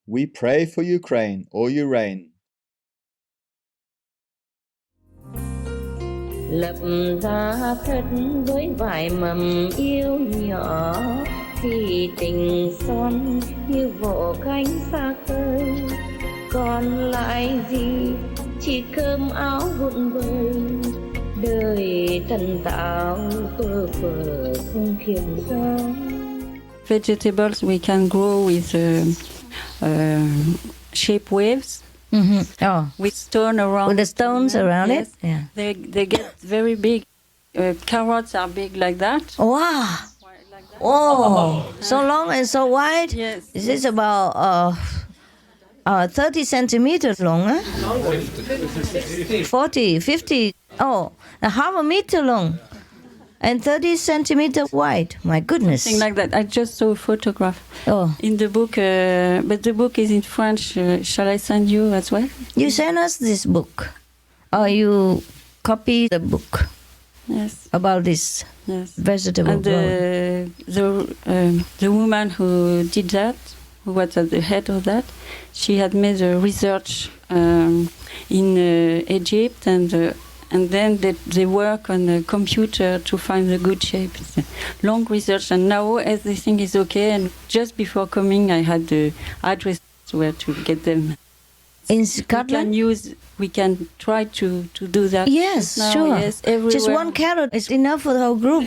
We pray for Ukraine or Ukraine. Lập ra thất với vài mầm yêu nhỏ, thì tình son như vỗ cánh xa khơi. Còn lại gì chỉ cơm áo vụn vời, đời tần tạo phơ phơ không kiềm gió. Vegetables we can grow with shape waves. Mm-hmm. Oh, With stone around. with the stones around yes. it? Yeah. They get very big. Carrots are big like that. Wow. Like that. Oh, so long and so wide? Yes. Is this about 30 centimeters long? Huh? 40, 50. Oh, a half a meter long. And 30 centimeters wide. My goodness. Something like that. I just saw a photograph Oh, in the book, but the book is in French. Shall I send you as well? you sent us this book. Or you copy the book Yes. about this Yes. vegetable And growing. the woman who did that, who was at the head of that, she had made a research in Egypt, and then they work on a computer to find the good shape. It's a long research, and now everything is okay. And just before coming, I had the address where to get them. In Scotland? We can try to do that. Yes, now, sure. Yes, everywhere. Just one carrot is enough for the whole group.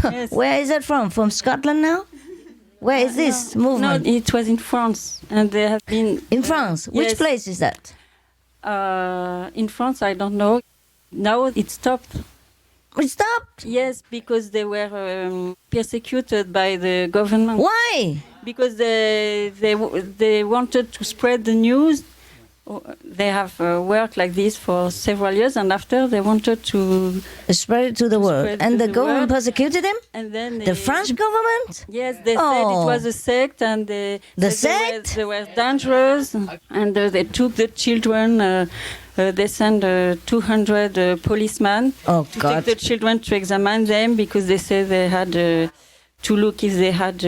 Yes. Where is it from? From Scotland now? Where is this No, movement? it was in France, and they have been In France? Which yes. place is that? In France, I don't know. Now it stopped. It stopped. Yes, because they were persecuted by the government. Why? Because they wanted to spread the news. They have worked like this for several years, and after they wanted to Spread it to the world. spread And to the the government world. persecuted them? and then The French government? Yes, they said it Oh. was a sect, and they The said sect? they were dangerous, and they took the children. They sent 200 policemen Oh, to God. take the children to examine them because they said they had to look if they had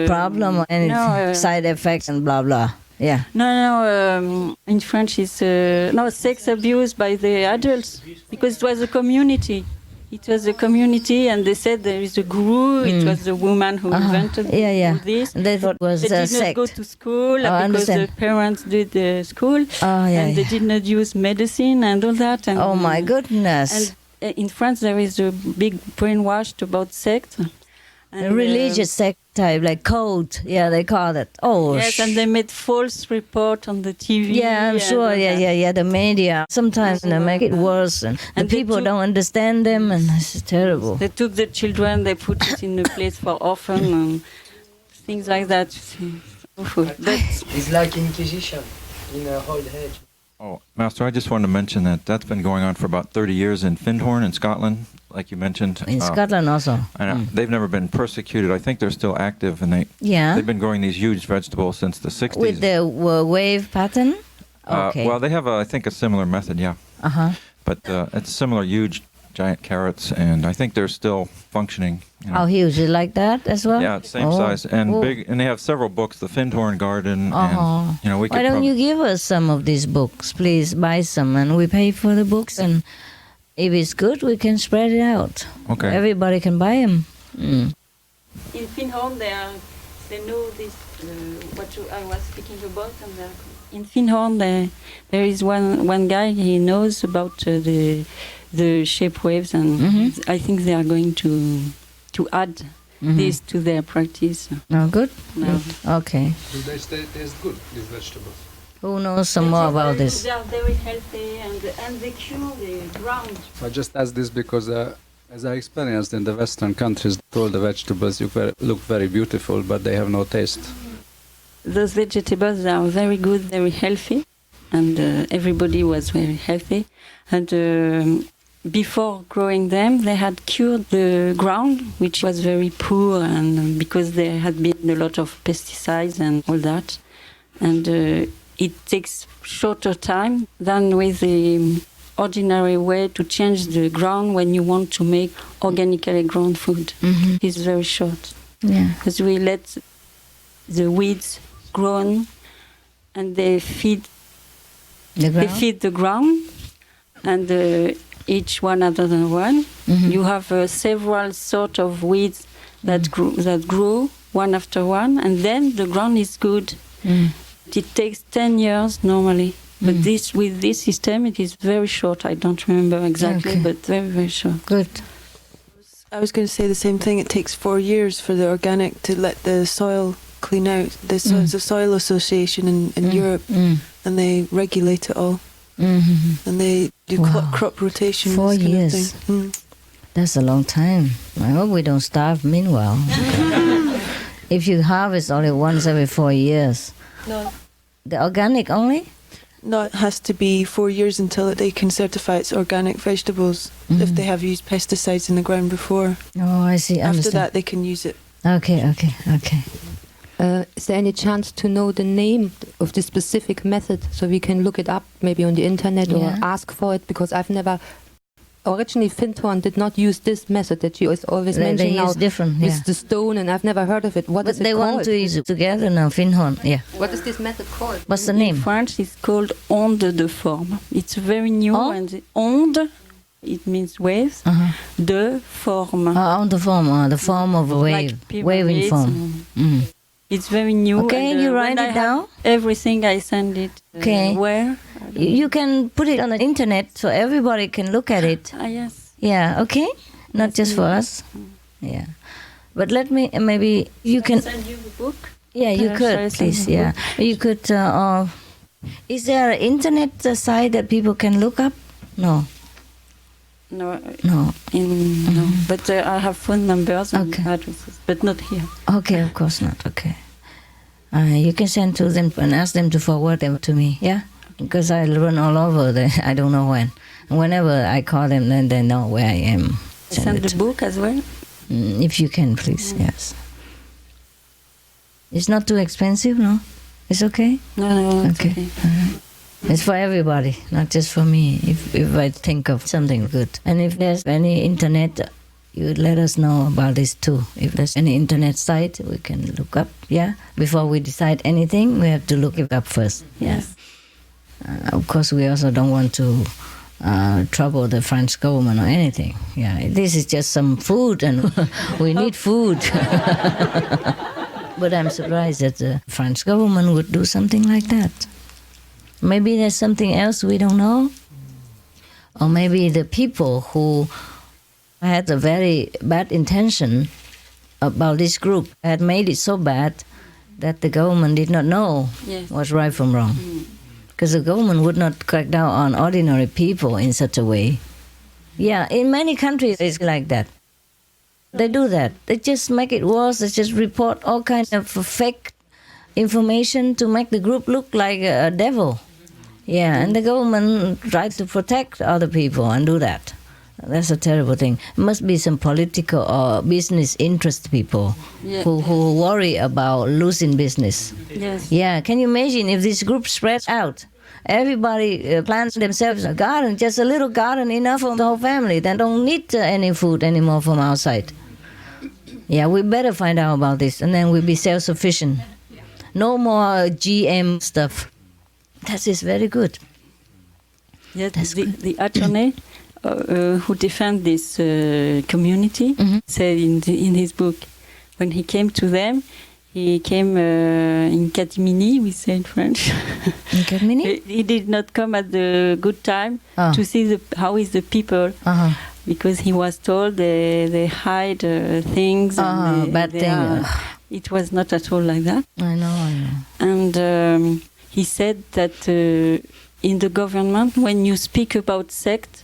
Problem or anything? No, Side effects and blah, blah. Yeah. No. In French, it's no sex abuse by the adults because it was a community. It was a community, and they said there is a guru. It was the woman who invented Yeah. all this. They thought it was They a did not sect. go to school I because understand. the parents did the school, Oh, yeah, and they yeah. did not use medicine and all that. And, Oh, my goodness. And in France, there is a big brainwashed about sect. A religious sect type, like cult. Yeah, they call it. Oh, Yes, and they made false report on the TV. yeah, I'm and sure. all that. Yeah. The media sometimes they make it worse, and the And they people took- don't understand them, and it's terrible. They took the children, they put it in a place for orphan and things like that. Awful. But It's like Inquisition in a old age. Oh, Master, I just wanted to mention that that's been going on for about 30 years in Findhorn in Scotland, like you mentioned. In Scotland also. I know. They've never been persecuted. I think they're still active, and Yeah. they've been growing these huge vegetables since the 60s. With the wave pattern. Okay. Well, they have, I think, a similar method, yeah. But it's similar, huge, giant carrots, and I think they're still functioning. You know. How huge? Is it like that as well? Yeah, it's same Oh. size and Oh. big, and they have several books. The Findhorn Garden, and we Why could. don't you give us some of these books, please? Buy some, and we pay for the books, and if it's good, we can spread it out. Okay. Everybody can buy them. in Findhorn, they know this, what I was speaking about. And in Findhorn, there is one guy, he knows about the shape waves, and I think they are going to add this to their practice. Oh, good. No. Good. Okay. Do they taste good, these vegetables? Who knows some more about this? They are very healthy, and they cure the ground. I just asked this because, as I experienced in the Western countries, all the vegetables look very beautiful, but they have no taste. Those vegetables are very good, very healthy, and everybody was very healthy. And before growing them, they had cured the ground, which was very poor, and because there had been a lot of pesticides and all that. And it takes shorter time than with the ordinary way to change the ground when you want to make organically grown food. It's very short. Yeah. Because we let the weeds grown, and they feed the ground, and each one after the one. Mm-hmm. You have several sort of weeds that grow one after one, and then the ground is good. It takes 10 years normally, but with this system it is very short. I don't remember exactly, but very, very short. Good. I was going to say the same thing. It takes 4 years for the organic to let the soil clean out. There's a soil association in Europe, and they regulate it all. Mm-hmm. And they do crop rotation. 4 this kind of years. thing. That's a long time. I hope we don't starve meanwhile. If you harvest only once every 4 years. No. The organic only? No, it has to be 4 years until they can certify it's organic vegetables if they have used pesticides in the ground before. Oh, I see. After that, they can use it. Okay. Is there any chance to know the name of the specific method so we can look it up maybe on the internet or ask for it? Because I've never... Originally, Fintorn did not use this method that you always mention now. They use different, with the stone, and I've never heard of it. What is it called? They want to use it together now, Fintorn, yeah. What is this method called? What's the name? In French, it's called onde de forme. It's very new, and onde, it means waves, de forme. The form of a wave, like waving form. It's very new. Okay, and, you write it down? Everything I send it. Okay. Where? You can put it on the internet so everybody can look at it. Yes. Yeah, okay? Not just for us. Yeah. But let me, maybe you can... send you the book? Yeah, you could, please, yeah. You could... is there an internet site that people can look up? No. No. No. No. But I have phone numbers and addresses, but not here. Okay, of course not. Okay. You can send to them and ask them to forward them to me, yeah? Because I run all over, I don't know when. Whenever I call them, then they know where I am. Send the book as well? If you can, please, yes. It's not too expensive, no? It's okay? No, it's okay. It's for everybody, not just for me, if I think of something good. And if there's any internet, you would let us know about this too. If there's any internet site, we can look up, yeah? Before we decide anything, we have to look it up first. Yes. Of course, we also don't want to trouble the French government or anything. Yeah, this is just some food, and we need food. But I'm surprised that the French government would do something like that. Maybe there's something else we don't know. Or maybe the people who had a very bad intention about this group had made it so bad that the government did not know what's right from wrong. Because the government would not crack down on ordinary people in such a way. Yeah, in many countries it's like that. They do that. They just make it worse. They just report all kinds of fake information to make the group look like a devil. Yeah, and the government tries to protect other people and do that. That's a terrible thing. It must be some political or business interest people who worry about losing business. Yes. Yeah, can you imagine if this group spreads out? Everybody plants themselves a garden, just a little garden, enough for the whole family. They don't need any food anymore from outside. Yeah, we better find out about this, and then we'll be self-sufficient. No more GM stuff. That is very good. Yes, the attorney who defends this community said in his book, when he came to them, he came in catimini, we say in French. In catimini? He did not come at the good time to see how is the people, because he was told they hide things. And bad thing. It was not at all like that. I know. And he said that in the government, when you speak about sect,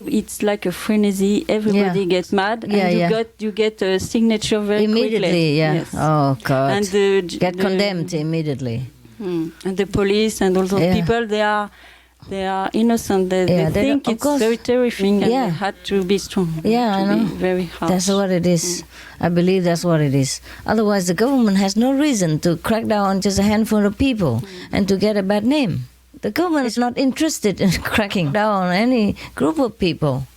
it's like a frenzy. Everybody gets mad, and you get a signature very immediately. Quickly. Yeah. Yes. Oh God. And get condemned immediately. And the police and all those people, they are innocent. They think it's very terrifying, and they had to be strong. Yeah, I know. Be very harsh. That's what it is. I believe that's what it is. Otherwise, the government has no reason to crack down on just a handful of people and to get a bad name. The government is not interested in cracking down on any group of people,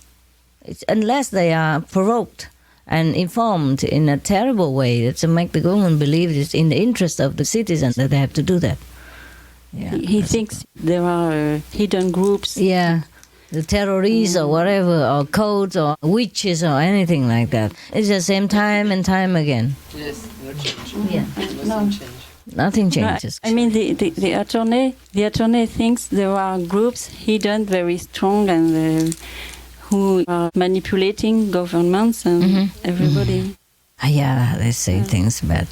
unless they are provoked. and informed in a terrible way to make the government believe it's in the interest of the citizens that they have to do that. Yeah. He thinks there are hidden groups. Yeah, the terrorists or whatever, or codes or witches or anything like that. It's the same time and time again. Yes, no change. Yeah. Nothing change. Nothing changes. I mean, the attorney thinks there are groups hidden, very strong, and who are manipulating governments and everybody. Yeah, they say things bad.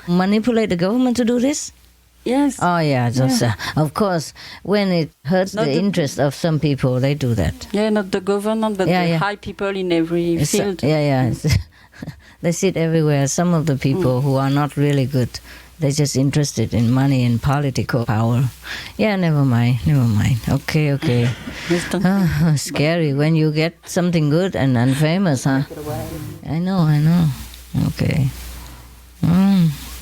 Manipulate the government to do this? Yes. Oh, yeah, just, of course, when it hurts the interest of some people, they do that. Yeah, not the government, but the high people in every field. Yeah. They sit everywhere. Some of the people who are not really good, they're just interested in money and political power. Yeah, never mind. Okay. Scary when you get something good and famous, huh? I know. Okay.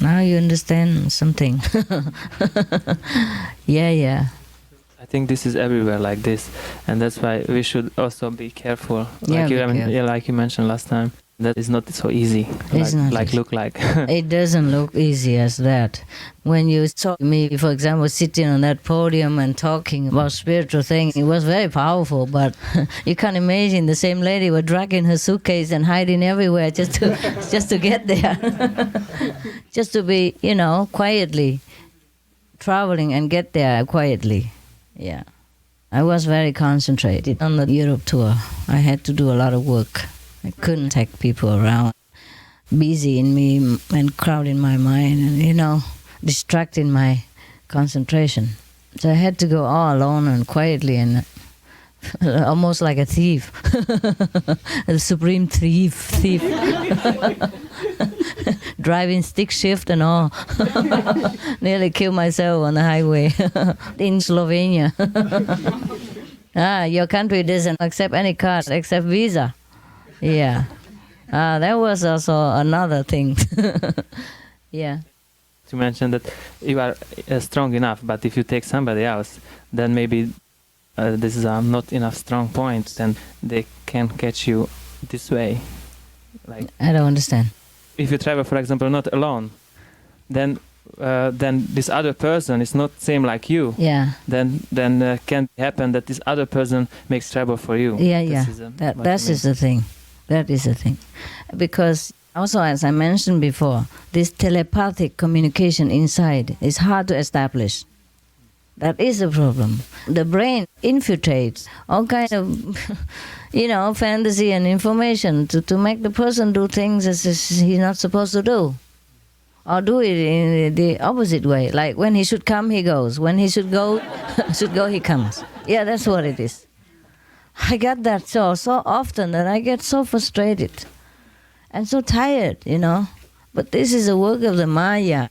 Now you understand something. Yeah. I think this is everywhere like this, and that's why we should also be careful. Like you mentioned last time, that is not so easy. It's not like easy. Look like. It doesn't look easy as that. When you saw me, for example, sitting on that podium and talking about spiritual things, it was very powerful. But you can imagine the same lady was dragging her suitcase and hiding everywhere just to get there, just to be, quietly traveling and get there quietly. Yeah, I was very concentrated on the Europe tour. I had to do a lot of work. I couldn't take people around, busy in me and crowding my mind and, distracting my concentration. So I had to go all alone and quietly and almost like a thief, a supreme thief, driving stick shift and all. Nearly killed myself on the highway in Slovenia. Your country doesn't accept any card except Visa. Yeah. That was also another thing. Yeah. You mentioned that you are strong enough, but if you take somebody else, then maybe this is not enough strong point, then they can catch you this way. Like, I don't understand. If you travel, for example, not alone, then this other person is not same like you. Yeah. Then can happen that this other person makes trouble for you. Yeah. That is the thing. That is the thing. Because also, as I mentioned before, this telepathic communication inside is hard to establish. That is the problem. The brain infiltrates all kind of, fantasy and information to make the person do things as he's not supposed to do. Or do it in the opposite way. Like when he should come, he goes. When he should go, he comes. Yeah, that's what it is. I get that so often that I get so frustrated and so tired, But this is a work of the Maya.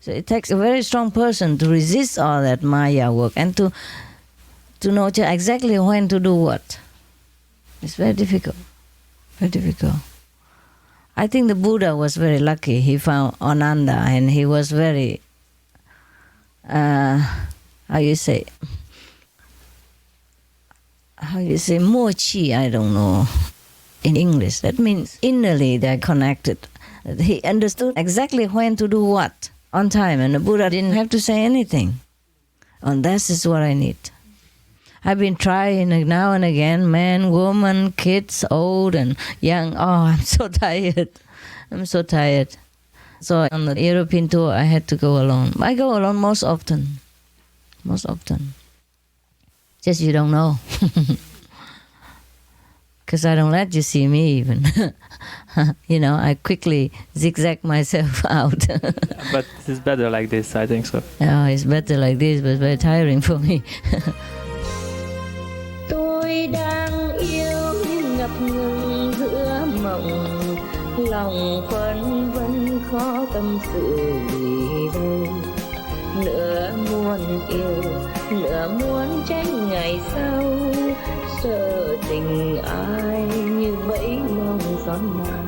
So it takes a very strong person to resist all that Maya work and to know exactly when to do what. It's very difficult. Very difficult. I think the Buddha was very lucky. He found Ananda and he was very, mochi, I don't know, in English. That means innerly they're connected. He understood exactly when to do what on time, and the Buddha didn't have to say anything. And that is what I need. I've been trying now and again, man, woman, kids, old and young. Oh, I'm so tired. So on the European tour, I had to go alone. I go alone most often. Just you don't know. Because I don't let you see me even. I quickly zigzag myself out. But it's better like this, I think so. Yeah, it's better like this, but it's very tiring for me. Tôi đang yêu nhưng ngập ngừng giữa mộng, lòng phân vân khó tâm sự vì đâu. Nửa muốn yêu, nửa muốn tránh ngày sau, sợ tình ai như bẫy mong gió nào.